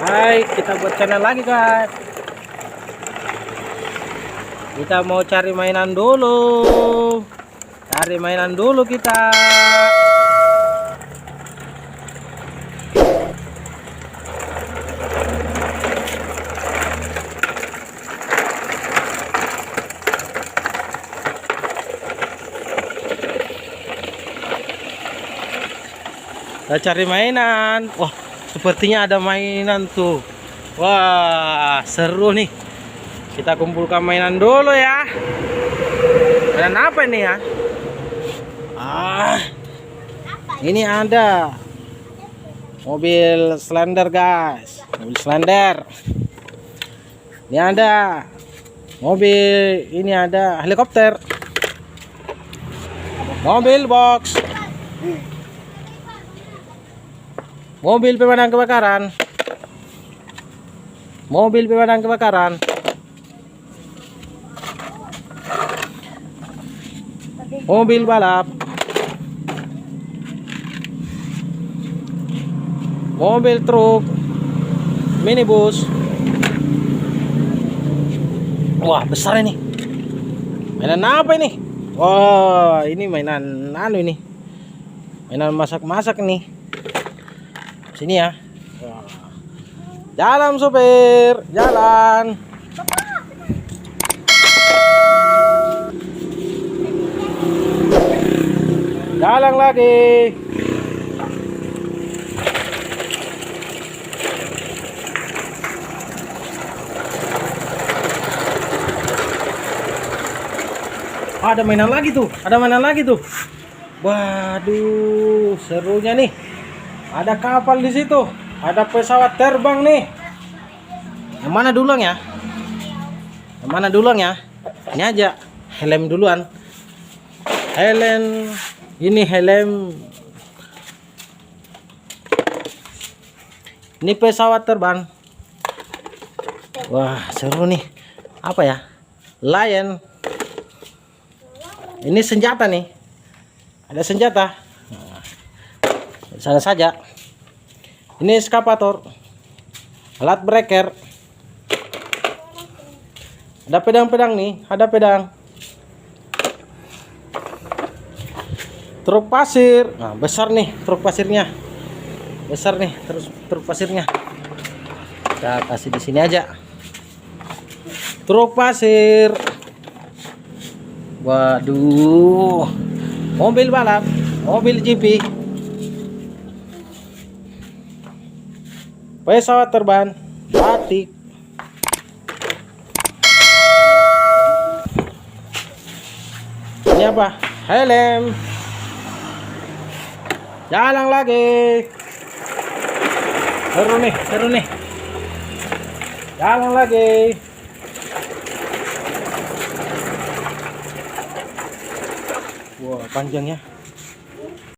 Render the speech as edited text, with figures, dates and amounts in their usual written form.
Hai, kita buat channel lagi guys. Kita mau cari mainan dulu. Cari mainan dulu kita. Kita cari mainan. Wah, sepertinya ada mainan tuh. Wah, seru nih. Kita kumpulkan mainan dulu ya. Mainan apa ini ya? Ini ada mobil Slender guys. Mobil Slender. Ini ada mobil. Ini ada helikopter. Mobil box. Mobil pemadam kebakaran. Mobil pemadam kebakaran. Mobil balap. Mobil truk. Minibus. Wah, besar ini. Mainan apa ini? Wah, ini mainan ini. Mainan masak-masak nih. Sini ya. Jalan sopir, jalan. Jalan lagi. Ada mainan lagi tuh, ada mainan lagi tuh. Waduh, serunya nih. Ada kapal di situ, ada pesawat terbang nih. Yang mana duluan ya? Yang mana duluan ya? Ini aja, helm duluan. Helm, ini helm. Ini pesawat terbang. Wah, seru nih. Apa ya? Lion. Ini senjata nih. Ada senjata. Sana saja. Ini eskapator, alat breaker, ada pedang-pedang nih, ada pedang, truk pasir. Nah, besar nih truk pasirnya, besar nih terus truk pasirnya. Kita kasih di sini aja. Truk pasir. Waduh, mobil balap, mobil GP. Pesawat terbang, batik. Ini apa? Helm. Jalan lagi. Seru nih, seru nih. Jalan lagi. Wah, panjangnya.